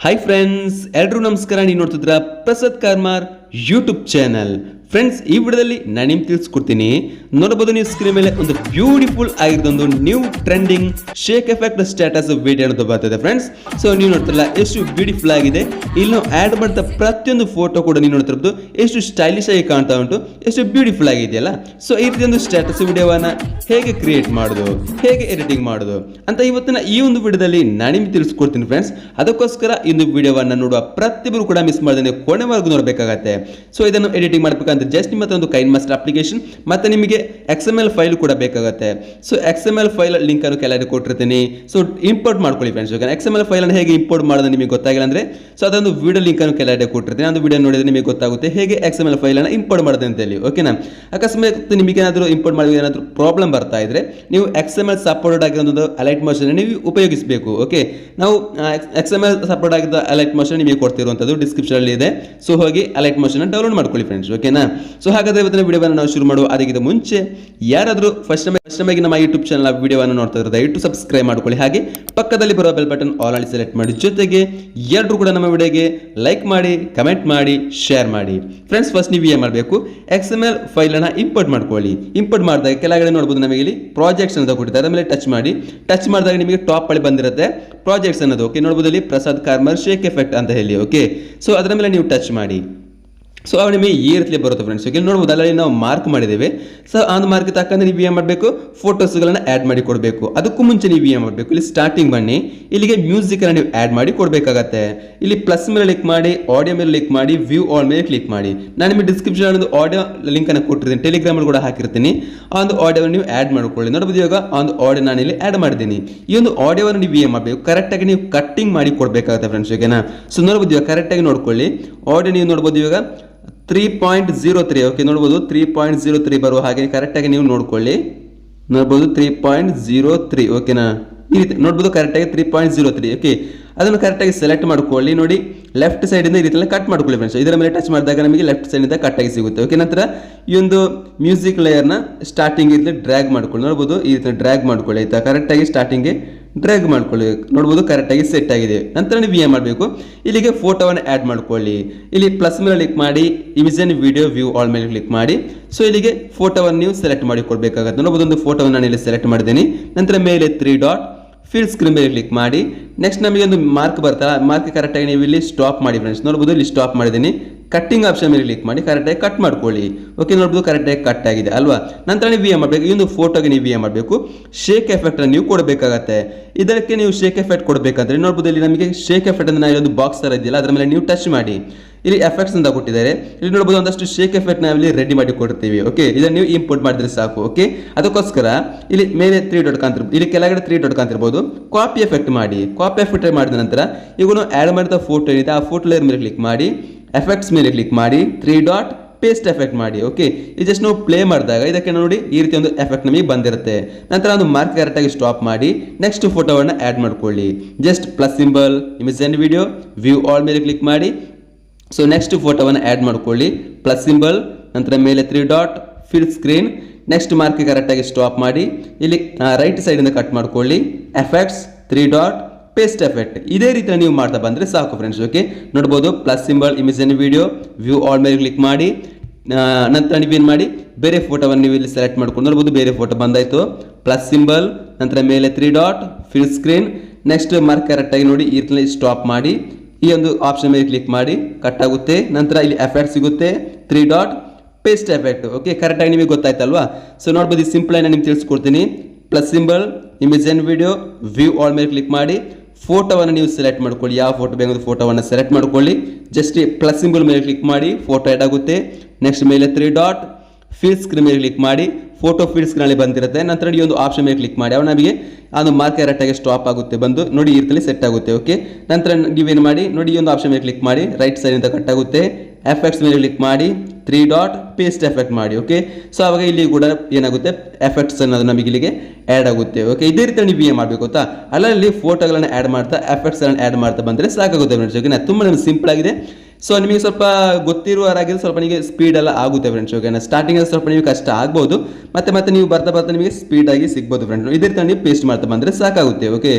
Hi friends, ಎಲ್ರಿಗೂ ನಮಸ್ಕಾರ. ನೀವು ನೋಡ್ತಿದ್ರ ಪ್ರಸಾದ್ ಕಾರ್ಮಾರ್ ಯೂಟ್ಯೂಬ್ ಚಾನಲ್. ಫ್ರೆಂಡ್ಸ್, ಈ ವಿಡಿಯೋದಲ್ಲಿ ನಾನು ನಿಮ್ಗೆ ತಿಳಿಸ್ಕೊಡ್ತೀನಿ. ನೋಡಬಹುದು ನೀವು ಸ್ಕ್ರೀನ್ ಮೇಲೆ ಒಂದು ಬ್ಯೂಟಿಫುಲ್ ಆಗಿರೋದೊಂದು new trending shake effect status video ಅಂತ ಬರ್ತದೆ ಫ್ರೆಂಡ್ಸ್. ಸೊ ನೀವು ನೋಡ್ತಿರಲ್ಲ ಎಷ್ಟು ಬ್ಯೂಟಿಫುಲ್ ಆಗಿದೆ. ಇಲ್ಲಿ ನಾವು ಆಡ್ ಮಾಡಿದ ಪ್ರತಿಯೊಂದು ಫೋಟೋ ಕೂಡ ನೀವು ನೋಡ್ತಿರೋದು ಎಷ್ಟು ಸ್ಟೈಲಿಶ್ ಆಗಿ ಕಾಣ್ತಾ ಉಂಟು, ಎಷ್ಟು ಬ್ಯೂಟಿಫುಲ್ ಆಗಿದೆಯಲ್ಲ. ಸೊ ಈ ರೀತಿ ಒಂದು ಸ್ಟೇಟಸ್ ವಿಡಿಯೋವನ್ನ ಹೇಗೆ ಕ್ರಿಯೇಟ್ ಮಾಡೋದು, ಹೇಗೆ ಎಡಿಟಿಂಗ್ ಮಾಡೋದು ಅಂತ ಇವತ್ತಿನ ಈ ಒಂದು ವಿಡಿಯೋದಲ್ಲಿ ನಾನು ನಿಮ್ಗೆ ತಿಳಿಸ್ಕೊಡ್ತೀನಿ ಫ್ರೆಂಡ್ಸ್. ಅದಕ್ಕೋಸ್ಕರ ಈ ಒಂದು ವಿಡಿಯೋವನ್ನ ನೋಡುವ ಪ್ರತಿಯೊಬ್ಬರು ಕೂಡ ಮಿಸ್ ಮಾಡದೆ ಕೊನೆವರೆಗೂ ನೋಡಬೇಕಾಗತ್ತೆ. ಸೊ ಇದನ್ನು ಎಡಿಟಿಂಗ್ ಮಾಡಬೇಕಂತ ಜಸ್ಟ್ ನಿಮ್ಮ ಹತ್ರ ಒಂದು ಕೈನ್ ಮಾಸ್ಟರ್ ಅಪ್ಲಿಕೇಶನ್ ಮತ್ತೆ ನಿಮಗೆ XML ಫೈಲ್ ಕೂಡ ಬೇಕಾಗುತ್ತೆ. ಸೊ XML ಫೈಲ್ ಲಿಂಕ್ ಅನ್ನು ಕೆಳಗೆ ಕೊಟ್ಟಿರ್ತೀನಿ. ಸೊ ಇಂಪೋರ್ಟ್ ಮಾಡ್ಕೊಳ್ಳಿ ಫ್ರೆಂಡ್ಸ್. XML ಫೈಲ್ ಅನ್ನು ಹೇಗೆ ಇಂಪೋರ್ಟ್ ಮಾಡೋದು ನಿಮಗೆ ಗೊತ್ತಾಗಿಲ್ಲ ಅಂದ್ರೆ ಸೊ ಅದೊಂದು ವಿಡಿಯೋ ಲಿಂಕ್ ಅನ್ನು ಕೆಳಗೆ ಕೊಟ್ಟಿರ್ತೀನಿ. ಒಂದು ವಿಡಿಯೋ ನೋಡಿದ್ರೆ ನಿಮಗೆ ಗೊತ್ತಾಗುತ್ತೆ ಹೇಗೆ XML ಫೈಲ್ ಅನ್ನು ಇಂಪೋರ್ಟ್ ಮಾಡೋದು ಅಂತ ಹೇಳಿ. ಓಕೆನಾ? ಅಕಸ್ಮಾತ್ ನಿಮಗೆ ಏನಾದರೂ ಇಂಪೋರ್ಟ್ ಮಾಡಿದ್ರೆ ಏನಾದರೂ ಪ್ರಾಬ್ಲಮ್ ಬರ್ತಾ ಇದ್ರೆ ನೀವು XML ಸಪೋರ್ಟೆಡ್ ಆಗಿರೋ ಅಲೈಟ್ ಮೋಷನ್ ನೀವು ಉಪಯೋಗಿಸಬೇಕು. ಓಕೆ, ನಾವು XML ಸಪೋರ್ಟ್ ಆಗಿದ್ದ ಅಲೈಟ್ ಮೋಷನ್ ನಿಮಗೆ ಕೊಡ್ತಿರುವಂಥದ್ದು ಡಿಸ್ಕ್ರಿಪ್ಷನ್ ಅಲ್ಲಿ ಇದೆ. ಸೊ ಹೋಗಿ ಅಲೈಟ್ ಮೋಷನ್ ಡೌನ್ಲೋಡ್ ಮಾಡ್ಕೊಳ್ಳಿ ಫ್ರೆಂಡ್ಸ್. ಓಕೆನಾ? ಸೊ ಹಾಗಾದ್ರೆ ಇವತ್ತಿನ ವಿಡಿಯೋವನ್ನು ನಾವು ಶುರು ಮಾಡುವ. ಅದಕ್ಕಿಂತ ಮುಂಚೆ ಯಾರಾದರೂ ಫಸ್ಟ್ ಟೈಮ್ ನಮ್ಮ ಯೂಟ್ಯೂಬ್ ಚಾನಲ್ ವಿಡಿಯೋವನ್ನು ನೋಡ್ತಾ ಇದ್ರೆ ದಯವಿಟ್ಟು ಸಬ್ಸ್ಕ್ರೈಬ್ ಮಾಡ್ಕೊಳ್ಳಿ. ಹಾಗೆ ಪಕ್ಕದಲ್ಲಿ ಬರುವ ಬೆಲ್ ಬಟನ್ ಆಲ್ ಅಲ್ಲಿ ಸೆಲೆಕ್ಟ್ ಮಾಡಿ. ಜೊತೆಗೆ ಎಲ್ಲರೂ ಕೂಡ ನಮ್ಮ ವಿಡಿಯೋಗೆ ಲೈಕ್ ಮಾಡಿ, ಕಮೆಂಟ್ ಮಾಡಿ, ಶೇರ್ ಮಾಡಿ. ಫ್ರೆಂಡ್ಸ್, ಫಸ್ಟ್ ನೀವು ಏನು ಮಾಡಬೇಕು, XML ಫೈಲ್ ಅನ್ನ ಇಂಪೋರ್ಟ್ ಮಾಡ್ಕೊಳ್ಳಿ. ಇಂಪೋರ್ಟ್ ಮಾಡಿದಾಗ ಕೆಳಗಡೆ ನೋಡಬಹುದು ನಮಗೆ ಇಲ್ಲಿ ಪ್ರಾಜೆಕ್ಟ್ಸ್ ಅಂತ ಕೊಟ್ಟಿದ್ದಾರೆ. ಅದರ ಮೇಲೆ ಟಚ್ ಮಾಡಿ. ಟಚ್ ಮಾಡಿದಾಗ ನಿಮಗೆ ಟಾಪ್ ಅಲ್ಲಿ ಬಂದಿರುತ್ತೆ ಪ್ರಾಜೆಕ್ಟ್ಸ್ ಅನ್ನೋದು. ಓಕೆ, ನೋಡಬಹುದು ಇಲ್ಲಿ ಪ್ರಸಾದ್ ಕಾರ್ಮರ್ ಶೇಕ್ ಎಫೆಕ್ಟ್ ಅಂತ ಹೇಳಿ. ಓಕೆ, ಸೊ ಅದರ ಮೇಲೆ ನೀವು ಟಚ್ ಮಾಡಿ. ಸೊ ಅವು ನಿಮಗೆ ಈ ರೀತಿ ಬರುತ್ತೆ ಫ್ರೆಂಡ್ಸ್. ಇಲ್ಲಿ ನೋಡ್ಬೋದು ಅಲ್ಲಿ ನಾವು ಮಾರ್ಕ್ ಮಾಡಿದ್ದೇವೆ. ಸೊ ಆ ಮಾರ್ಕ್ ತಕ್ಕಂತೆ ನೀವು ಏನು ಮಾಡಬೇಕು, ಫೋಟೋಸ್ಗಳನ್ನ ಆ್ಯಡ್ ಮಾಡಿ ಕೊಡಬೇಕು. ಅದಕ್ಕೂ ಮುಂಚೆ ನೀವು ಏನು ಮಾಡಬೇಕು, ಇಲ್ಲಿ ಸ್ಟಾರ್ಟಿಂಗ್ ಬನ್ನಿ, ಇಲ್ಲಿಗೆ ಮ್ಯೂಸಿಕನ್ನು ನೀವು ಆ್ಯಡ್ ಮಾಡಿ ಕೊಡಬೇಕಾಗತ್ತೆ. ಇಲ್ಲಿ ಪ್ಲಸ್ ಮೇಲೆ ಕ್ಲಿಕ್ ಮಾಡಿ, ಆಡಿಯೋ ಮೇಲೆ ಕ್ಲಿಕ್ ಮಾಡಿ, ವ್ಯೂ ಆಲ್ ಮೇಲೆ ಕ್ಲಿಕ್ ಮಾಡಿ. ನಾನು ನಿಮಗೆ ಡಿಸ್ಕ್ರಿಪ್ಷನ್ ಒಂದು ಆಡಿಯೋ ಲಿಂಕನ್ನು ಕೊಟ್ಟಿರ್ತೀನಿ, ಟೆಲಿಗ್ರಾಮಲ್ಲಿ ಕೂಡ ಹಾಕಿರ್ತೀನಿ. ಆ ಒಂದು ಆಡಿಯೋವನ್ನು ನೀವು ಆ್ಯಡ್ ಮಾಡ್ಕೊಳ್ಳಿ. ನೋಡ್ಬೋದು ಇವಾಗ ಆ ಒಂದು ಆಡಿಯೋ ನಾನು ಇಲ್ಲಿ ಆ್ಯಡ್ ಮಾಡಿದ್ದೀನಿ. ಈ ಒಂದು ಆಡಿಯೋವನ್ನು ನೀವು ಏನು ಮಾಡಬೇಕು, ಕರೆಕ್ಟಾಗಿ ನೀವು ಕಟ್ಟಿಂಗ್ ಮಾಡಿ ಕೊಡಬೇಕಾಗುತ್ತೆ ಫ್ರೆಂಡ್ಸ್. ಓಕೆನಾ? ಸೊ ನೋಡ್ಬೋದು ಇವಾಗ ಕರೆಕ್ಟಾಗಿ ನೋಡ್ಕೊಳ್ಳಿ. ಆಡಿಯೋ ನೀವು ನೋಡ್ಬೋದು ಇವಾಗ 3.03. ಓಕೆ, ನೋಡ್ಬೋದು 3.03 ಬರುವ ಹಾಗೆ ಕರೆಕ್ಟಾಗಿ ನೀವು ನೋಡ್ಕೊಳ್ಳಿ. ನೋಡ್ಬೋದು 3.03. ಓಕೆನಾ? ಈ ರೀತಿ ನೋಡ್ಬೋದು ಕರೆಕ್ಟಾಗಿ 3.03. ಓಕೆ, ಅದನ್ನು ಕರೆಕ್ಟಾಗಿ ಸೆಲೆಕ್ಟ್ ಮಾಡ್ಕೊಳ್ಳಿ. ನೋಡಿ ಲೆಫ್ಟ್ ಸೈಡಿಂದ ಈ ರೀತಿ ಕಟ್ ಮಾಡ್ಕೊಳ್ಳಿ ಫ್ರೆಂಡ್ಸ್. ಇದರ ಮೇಲೆ ಟಚ್ ಮಾಡಿದಾಗ ನಮಗೆ ಲೆಫ್ಟ್ ಸೈಡಿಂದ ಕಟ್ ಆಗಿ ಸಿಗುತ್ತೆ. ಓಕೆ, ನಂತರ ಈ ಒಂದು ಮ್ಯೂಸಿಕ್ ಲೇಯರ್ನ ಸ್ಟಾರ್ಟಿಂಗ್ ಇಲ್ಲಿ ಡ್ರ್ಯಾಗ್ ಮಾಡ್ಕೊಳ್ಳಿ. ನೋಡ್ಬೋದು ಈ ರೀತಿ ಡ್ರ್ಯಾಗ್ ಮಾಡ್ಕೊಳ್ಳಿ. ಆಯ್ತಾ? ಕರೆಕ್ಟಾಗಿ ಸ್ಟಾರ್ಟಿಂಗ್ಗೆ ಡ್ರ್ಯಾಗ್ ಮಾಡ್ಕೊಳ್ಳಿ. ನೋಡ್ಬೋದು ಕರೆಕ್ಟಾಗಿ ಸೆಟ್ ಆಗಿದೆ. ನಂತರ ನೀವು ಏನು ಮಾಡಬೇಕು, ಇಲ್ಲಿಗೆ ಫೋಟೋವನ್ನು ಆ್ಯಡ್ ಮಾಡ್ಕೊಳ್ಳಿ. ಇಲ್ಲಿ ಪ್ಲಸ್ ಮೇಲೆ ಕ್ಲಿಕ್ ಮಾಡಿ, image and video view all ಮೇಲೆ ಕ್ಲಿಕ್ ಮಾಡಿ. ಸೊ ಇಲ್ಲಿಗೆ ಫೋಟೋವನ್ನು ನೀವು ಸೆಲೆಕ್ಟ್ ಮಾಡಿ ಕೊಡಬೇಕಾಗುತ್ತೆ. ನೋಡ್ಬೋದು ಒಂದು ಫೋಟೋವನ್ನು ನಾನು ಇಲ್ಲಿ ಸೆಲೆಕ್ಟ್ ಮಾಡಿದ್ದೀನಿ. ನಂತರ ಮೇಲೆ 3 ಡಾಟ್ ಫಿಲ್ ಸ್ಕ್ರೀನ್ ಮೇಲೆ ಕ್ಲಿಕ್ ಮಾಡಿ. ನೆಕ್ಸ್ಟ್ ನಮಗೆ ಒಂದು ಮಾರ್ಕ್ ಬರ್ತಲ್ಲ, ಮಾರ್ಕ್ ಕರೆಕ್ಟಾಗಿ ನೀವು ಇಲ್ಲಿ ಸ್ಟಾಪ್ ಮಾಡಿ ಫ್ರೆಂಡ್ಸ್. ನೋಡ್ಬೋದು ಇಲ್ಲಿ ಸ್ಟಾಪ್ ಮಾಡಿದ್ದೀನಿ. ಕಟ್ಟಿಂಗ್ ಆಪ್ಷನ್ ಮೇಲೆ ಕ್ಲಿಕ್ ಮಾಡಿ ಕರೆಕ್ಟಾಗಿ ಕಟ್ ಮಾಡ್ಕೊಳ್ಳಿ. ಓಕೆ, ನೋಡ್ಬೋದು ಕರೆಕ್ಟಾಗಿ ಕಟ್ ಆಗಿದೆ ಅಲ್ವಾ? ನಂತರ ನೀವು ಏನು ಮಾಡಬೇಕು, ಈ ಒಂದು ಫೋಟೋಗೆ ನೀವು ಏನು ಮಾಡಬೇಕು, ಶೇಕ್ ಎಫೆಕ್ಟ್ ನೀವು ಕೊಡಬೇಕಾಗತ್ತೆ. ಇದಕ್ಕೆ ನೀವು ಶೇಕ್ ಎಫೆಕ್ಟ್ ಕೊಡಬೇಕಂದ್ರೆ ನೋಡ್ಬೋದು ಇಲ್ಲಿ ನಮಗೆ ಶೇಕ್ ಎಫೆಕ್ಟ್ ಅಂತ ಒಂದು ಬಾಕ್ಸ್ ತರ ಇದೆಯಲ್ಲ, ಅದರ ಮೇಲೆ ನೀವು ಟಚ್ ಮಾಡಿ. ಇಲ್ಲಿ ಎಫೆಕ್ಟ್ಸ್ ಅಂತ ಕೊಟ್ಟಿದ್ದಾರೆ. ಇಲ್ಲಿ ನೋಡ್ಬೋದು ಒಂದಷ್ಟು ಶೇಕ್ ಎಫೆಕ್ಟ್ ನಾವಿಲ್ಲಿ ರೆಡಿ ಮಾಡಿ ಕೊಡ್ತೀವಿ. ಓಕೆ, ಇದನ್ನು ನೀವು ಇಂಪೋರ್ಟ್ ಮಾಡಿದ್ರೆ ಸಾಕು. ಓಕೆ, ಅದಕ್ಕೋಸ್ಕರ ಇಲ್ಲಿ ಮೇಲೆ 3 ಡಾಟ್ ಕಾಣ್ತಿರ್ಬೋದು, ಇಲ್ಲಿ ಕೆಳಗಡೆ 3 ಡಾಟ್ ಕಾಣ್ತಿರ್ಬೋದು. ಕಾಪಿ ಎಫೆಕ್ಟ್ ಮಾಡಿ. ಕಾಪಿ ಎಫೆಕ್ಟ್ ಮಾಡಿದ ನಂತರ ಈಗ ನಾವು ಆ್ಯಡ್ ಮಾಡಿದ ಫೋಟೋ ಏನಿದೆ ಆ ಫೋಟೋ ಲೇಯರ್ ಮೇಲೆ ಕ್ಲಿಕ್ ಮಾಡಿ, ಎಫೆಕ್ಟ್ಸ್ ಮೇಲೆ ಕ್ಲಿಕ್ ಮಾಡಿ, 3 ಡಾಟ್ ಪೇಸ್ಟ್ ಎಫೆಕ್ಟ್ ಮಾಡಿ. ಓಕೆ, ಇದು ಜಸ್ಟ್ ನಾವು ಪ್ಲೇ ಮಾಡಿದಾಗ ಇದಕ್ಕೆ ನೋಡಿ ಈ ರೀತಿ ಒಂದು ಎಫೆಕ್ಟ್ ನಮಗೆ ಬಂದಿರುತ್ತೆ. ನಂತರ ಒಂದು ಮಾರ್ಕ್ ಕರೆಕ್ಟಾಗಿ ಸ್ಟಾಪ್ ಮಾಡಿ ನೆಕ್ಸ್ಟ್ ಫೋಟೋವನ್ನು ಆ್ಯಡ್ ಮಾಡ್ಕೊಳ್ಳಿ. Just plus symbol, image and video view all ಮೇಲೆ ಕ್ಲಿಕ್ ಮಾಡಿ. ಸೊ ನೆಕ್ಸ್ಟ್ ಫೋಟೋವನ್ನು ಆ್ಯಡ್ ಮಾಡ್ಕೊಳ್ಳಿ. ಪ್ಲಸ್ ಸಿಂಬಲ್, ನಂತರ ಮೇಲೆ 3 dot fill screen, next mark ಕರೆಕ್ಟಾಗಿ ಸ್ಟಾಪ್ ಮಾಡಿ. ಇಲ್ಲಿ ರೈಟ್ ಸೈಡಿಂದ ಕಟ್ ಮಾಡ್ಕೊಳ್ಳಿ. Effects 3 dot paste effect. ಇದೇ ರೀತಿ ನೀವು ಮಾಡ್ತಾ ಬಂದರೆ ಸಾಕು ಫ್ರೆಂಡ್ಸ್. ಓಕೆ, ನೋಡ್ಬೋದು plus symbol, image and video view all ಮೇಲೆ ಕ್ಲಿಕ್ ಮಾಡಿ. ನಂತರ ನೀವೇನು ಮಾಡಿ, ಬೇರೆ ಫೋಟೋವನ್ನು ನೀವು ಇಲ್ಲಿ ಸೆಲೆಕ್ಟ್ ಮಾಡ್ಕೊಂಡು ನೋಡ್ಬೋದು ಬೇರೆ ಫೋಟೋ ಬಂದಾಯಿತು. ಪ್ಲಸ್ ಸಿಂಬಲ್, ನಂತರ ಮೇಲೆ 3 dot fill screen, next mark ಕರೆಕ್ಟಾಗಿ ನೋಡಿ ಈ ರೀತಿ ಸ್ಟಾಪ್ ಮಾಡಿ. ಈ ಒಂದು ಆಪ್ಷನ್ ಮೇಲೆ ಕ್ಲಿಕ್ ಮಾಡಿ, ಕಟ್ ಆಗುತ್ತೆ. ನಂತರ ಇಲ್ಲಿ ಎಫೆಕ್ಟ್ ಸಿಗುತ್ತೆ 3 ಡಾಟ್ ಪೇಸ್ಟ್ ಎಫೆಕ್ಟ್. ಓಕೆ, ಕರೆಕ್ಟಾಗಿ ನಿಮಗೆ ಗೊತ್ತಾಯ್ತಲ್ವಾ? ಸೊ ನೋಡ್ಬೋದು ಈ ಸಿಂಪಲ್ ಆಗಿ ನಿಮ್ಗೆ ತಿಳಿಸ್ಕೊಡ್ತೀನಿ. Plus symbol, image and video view all ಮೇಲೆ ಕ್ಲಿಕ್ ಮಾಡಿ. ಫೋಟೋವನ್ನು ನೀವು ಸೆಲೆಕ್ಟ್ ಮಾಡ್ಕೊಳ್ಳಿ. ಯಾವ ಫೋಟೋ ಬೇಕಾದ ಫೋಟೋವನ್ನು ಸೆಲೆಕ್ಟ್ ಮಾಡ್ಕೊಳ್ಳಿ. ಜಸ್ಟ್ ಪ್ಲಸ್ ಸಿಂಬಲ್ ಮೇಲೆ ಕ್ಲಿಕ್ ಮಾಡಿ, ಫೋಟೋ ಆ್ಯಡ್ ಆಗುತ್ತೆ. ನೆಕ್ಸ್ಟ್ ಮೇಲೆ 3 ಡಾಟ್ ಫಿಲ್ ಸ್ಕ್ರೀನ್ ಮೇಲೆ ಕ್ಲಿಕ್ ಮಾಡಿ, ಫೋಟೋ ಫಿಲ್ ಸ್ಕ್ರೀನ್ ಅಲ್ಲಿ ಬಂದಿರುತ್ತೆ. ನಂತರ ಈ ಒಂದು ಆಪ್ಷನ್ ಮೇಲೆ ಕ್ಲಿಕ್ ಮಾಡಿ, ಅವ ನಮಗೆ ಅದು ಮಾರ್ಕ್ ಕರೆಕ್ಟಾಗಿ ಸ್ಟಾಪ್ ಆಗುತ್ತೆ, ಬಂದು ನೋಡಿ ಈ ರೀತಿಯಲ್ಲಿ ಸೆಟ್ ಆಗುತ್ತೆ. ಓಕೆ, ನಂತರ ನೀವೇನು ಮಾಡಿ ನೋಡಿ ಈ ಒಂದು ಆಪ್ಷನ್ ಮೇಲೆ ಕ್ಲಿಕ್ ಮಾಡಿ, ರೈಟ್ ಸೈಡ್ ಇಂದ ಕಟ್ ಆಗುತ್ತೆ. ಎಫೆಕ್ಟ್ಸ್ ಮೇಲೆ ಕ್ಲಿಕ್ ಮಾಡಿ 3 ಡಾಟ್ ಪೇಸ್ಟ್ ಎಫೆಕ್ಟ್ ಮಾಡಿ. ಓಕೆ, ಸೊ ಅವಾಗ ಇಲ್ಲಿ ಕೂಡ ಏನಾಗುತ್ತೆ ಎಫೆಕ್ಟ್ಸ್ ಅನ್ನೋದು ನಮಗೆ ಇಲ್ಲಿಗೆ ಆ್ಯಡ್ ಆಗುತ್ತೆ. ಓಕೆ, ಇದೇ ರೀತಿ ನೀವು ಏನು ಮಾಡಬೇಕು ಗೊತ್ತಾ, ಅಲ್ಲಲ್ಲಿ ಫೋಟೋಗಳನ್ನು ಆ್ಯಡ್ ಮಾಡ್ತಾ ಎಫೆಕ್ಟ್ಸ್ಗಳನ್ನು ಆ್ಯಡ್ ಮಾಡ್ತಾ ಬಂದರೆ ಸಾಕಾಗುತ್ತೆ ಫ್ರೆಂಡ್ಸ್. ಓಕೆನಾ, ತುಂಬ ಸಿಂಪಲ್ ಆಗಿದೆ. ಸೊ ನಿಮಗೆ ಸ್ವಲ್ಪ ಗೊತ್ತಿರುವವರಾಗಿದ್ದು ಸ್ವಲ್ಪ ನಿಮಗೆ ಸ್ಪೀಡ್ ಎಲ್ಲ ಆಗುತ್ತೆ ಫ್ರೆಂಡ್ಸ್. ಓಕೆನಾ, ಸ್ಟಾರ್ಟಿಂಗ್ ಸ್ವಲ್ಪ ನಿಮಗೆ ಕಷ್ಟ ಆಗ್ಬೋದು, ಮತ್ತೆ ನೀವು ಬರ್ತಾ ನಿಮಗೆ ಸ್ಪೀಡಾಗಿ ಸಿಗ್ಬೋದು ಫ್ರೆಂಡ್ಸ್. ಇದೇ ರೀತಿ ನೀವು ಪೇಸ್ಟ್ ಮಾಡ್ತಾ ಬಂದರೆ ಸಾಕಾಗುತ್ತೆ. ಓಕೆ,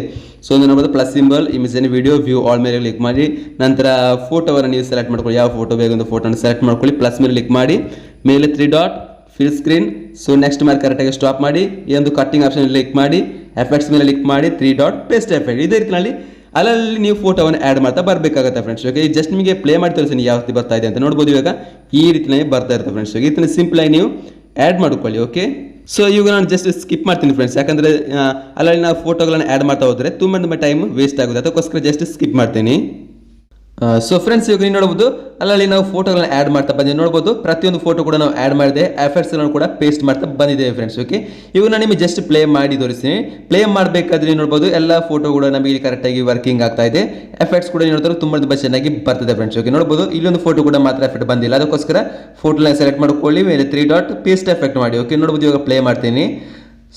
ಸೊ ನೋಡ್ಬೋದು plus symbol, image and video, view all ಮೇಲೆ ಕ್ಲಿಕ್ ಮಾಡಿ, ನಂತರ ಫೋಟೋವನ್ನು ನೀವು ಸೆಲೆಕ್ಟ್ ಮಾಡ್ಕೊಳ್ಳಿ, ಯಾವ ಫೋಟೋ ಬೇಕಂತ ಫೋಟೋನ ಸೆಲೆಕ್ಟ್ ಮಾಡ್ಕೊಳ್ಳಿ, ಪ್ಲಸ್ ಮೇಲೆ ಕ್ಲಿಕ್ ಮಾಡಿ, ಮೇಲೆ 3 dot fill screen. So next ಮೇಲೆ ಕರೆಕ್ಟಾಗಿ ಸ್ಟಾಪ್ ಮಾಡಿ, ಈ ಒಂದು ಕಟ್ಟಿಂಗ್ ಆಪ್ಷನ್ ಕ್ಲಿಕ್ ಮಾಡಿ, ಎಫೆಕ್ಟ್ಸ್ ಮೇಲೆ ಕ್ಲಿಕ್ ಮಾಡಿ 3 ಡಾಟ್ ಪೇಸ್ಟ್ ಎಫೆಕ್ಟ್. ಇದೇ ರೀತಿಯಲ್ಲಿ ಅಲ್ಲಲ್ಲಿ ನೀವು ಫೋಟೋವನ್ನು ಆ್ಯಡ್ ಮಾಡ್ತಾ ಬರಬೇಕಾಗುತ್ತೆ ಫ್ರೆಂಡ್ಸ್. ಓಕೆ, ಜಸ್ಟ್ ನಿಮಗೆ ಪ್ಲೇ ಮಾಡಿ ತೋರಿಸಿ ಯಾವ ರೀತಿ ಬರ್ತಾ ಇದೆ ಅಂತ ನೋಡ್ಬೋದು. ಇವಾಗ ಈ ರೀತಿ ಬರ್ತಾ ಇರುತ್ತೆ ಫ್ರೆಂಡ್ಸ್. ಈ ರೀತಿ ಸಿಂಪಲ್ ಆಗಿ ನೀವು ಆ್ಯಡ್ ಮಾಡ್ಕೊಳ್ಳಿ. ಓಕೆ, ಸೊ ಇವಾಗ ನಾನು ಜಸ್ಟ್ ಸ್ಕಿಪ್ ಮಾಡ್ತೀನಿ ಫ್ರೆಂಡ್ಸ್, ಯಾಕಂದರೆ ಅಲ್ಲಲ್ಲಿ ನಾವು ಫೋಟೋಗಳನ್ನು ಆ್ಯಡ್ ಮಾಡ್ತಾ ಹೋದರೆ ತುಂಬ ಟೈಮ್ ವೇಸ್ಟ್ ಆಗುತ್ತೆ, ಅದಕ್ಕೋಸ್ಕರ ಜಸ್ಟ್ ಸ್ಕಿಪ್ ಮಾಡ್ತೀನಿ. ಸೊ ಫ್ರೆಂಡ್ಸ್, ಇವಾಗ ನೀವು ನೋಡ್ಬೋದು ಅಲ್ಲಲ್ಲಿ ನಾವು ಫೋಟೋಗಳನ್ನ ಆ್ಯಡ್ ಮಾಡ್ತಾ ಬಂದಿದ್ದೀವಿ. ನೋಡ್ಬೋದು ಪ್ರತಿಯೊಂದು ಫೋಟೋ ಕೂಡ ನಾವು ಆ್ಯಡ್ ಮಾಡಿದೆ, ಎಫೆಕ್ಟ್ಸ್ ಕೂಡ ಪೇಸ್ಟ್ ಮಾಡ್ತಾ ಬಂದಿದ್ದೇವೆ ಫ್ರೆಂಡ್ಸ್. ಓಕೆ, ಇವಾಗ ನಾನು ನಿಮಗೆ ಜಸ್ಟ್ ಪ್ಲೇ ಮಾಡಿ ತೋರಿಸ್ತೀನಿ. ಪ್ಲೇ ಮಾಡಬೇಕಾದ್ರೆ ನೋಡ್ಬೋದು ಎಲ್ಲ ಫೋಟೋ ಕೂಡ ನಮಗೆ ಇಲ್ಲಿ ಕರೆಕ್ಟಾಗಿ ವರ್ಕಿಂಗ್ ಆಗ್ತಾ ಇದೆ. ಎಫೆಕ್ಟ್ಸ್ ಕೂಡ ನೋಡಿದ್ರೆ ತುಂಬ ಚೆನ್ನಾಗಿ ಬರ್ತದೆ ಫ್ರೆಂಡ್ಸ್. ಓಕೆ, ನೋಡ್ಬೋದು ಇಲ್ಲೊಂದು ಫೋಟೋ ಕೂಡ ಮಾತ್ರ ಎಫೆಕ್ಟ್ ಬಂದಿಲ್ಲ, ಅದಕ್ಕೋಸ್ಕರ ಫೋಟೋನ ಸೆಲೆಕ್ಟ್ ಮಾಡ್ಕೊಳ್ಳಿ, ಮೇಲೆ 3 ಡಾಟ್ ಪೇಸ್ಟ್ ಎಫೆಕ್ಟ್ ಮಾಡಿ. ಓಕೆ, ನೋಡ್ಬೋದು ಇವಾಗ ಪ್ಲೇ ಮಾಡ್ತೀನಿ.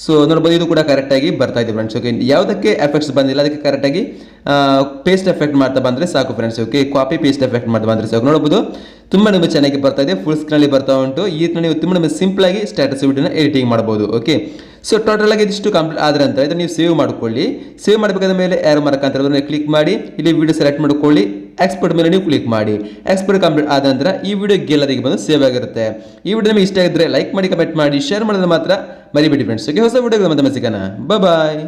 ಸೊ ನೋಡ್ಬೋದು ಇದು ಕೂಡ ಕರೆಕ್ಟಾಗಿ ಬರ್ತಾ ಇದೆ ಫ್ರೆಂಡ್ಸ್. ಓಕೆ, ಯಾವುದಕ್ಕೆ ಎಫೆಕ್ಟ್ಸ್ ಬಂದಿಲ್ಲ ಅದಕ್ಕೆ ಕರೆಕ್ಟಾಗಿ ಪೇಸ್ಟ್ ಎಫೆಕ್ಟ್ ಮಾಡ್ತಾ ಬಂದರೆ ಸಾಕು friends. Okay, copy paste effect ಮಾಡ್ತಾ ಬಂದರೆ ಸಾಕು. ನೋಡ್ಬೋದು ತುಂಬ ನಿಮಗೆ ಚೆನ್ನಾಗಿ ಬರ್ತಾ ಇದೆ, ಫುಲ್ ಸ್ಕ್ರೀನಲ್ಲಿ ಬರ್ತಾ ಉಂಟು. ಈ ರೀತಿ ನೀವು ತುಂಬ ಸಿಂಪಲ್ ಆಗಿ ಸ್ಟೇಟಸ್ ವಿಡಿಯೋನ ಎಡಿಟಿಂಗ್ ಮಾಡ್ಬೋದು. ಓಕೆ, ಸೊ ಟೋಟಲ್ ಆಗಿ ಇದಿಷ್ಟು ಕಂಪ್ಲೀಟ್ ಆದ್ರೆ ಅಂತ ಇದನ್ನು ನೀವು ಸೇವ್ ಮಾಡ್ಕೊಳ್ಳಿ. ಸೇವ್ ಮಾಡಬೇಕಾದ ಮೇಲೆ ಏರೋ ಮಾರ್ಕ್ ಅಂತ ಅದನ್ನು ಕ್ಲಿಕ್ ಮಾಡಿ, ಇಲ್ಲಿ ವಿಡಿಯೋ ಸೆಲೆಕ್ಟ್ ಮಾಡ್ಕೊಳ್ಳಿ, ಎಕ್ಸ್ಪೋರ್ಟ್ ಮೇಲೆ ನೀವು ಕ್ಲಿಕ್ ಮಾಡಿ. ಎಕ್ಸ್ಪೋರ್ಟ್ ಕಂಪ್ಲೀಟ್ ಆದ ನಂತರ ಈ ವಿಡಿಯೋ ಗ್ಯಾಲರಿಗೆ ಬಂದು ಸೇವ್ ಆಗಿರುತ್ತೆ. ಈ ವಿಡಿಯೋ ನಿಮಗೆ ಇಷ್ಟ ಆಗಿದ್ರೆ ಲೈಕ್ ಮಾಡಿ, ಕಮೆಂಟ್ ಮಾಡಿ, ಶೇರ್ ಮಾಡೋದು ಮಾತ್ರ ಮರಿಬೇಡಿ ಫ್ರೆಂಡ್ಸ್. ಓಕೆ, ಹೊಸ ವಿಡಿಯೋಗಳು ಮತ್ತೆ ಸಿಗೋಣ. ಬಾಯ್.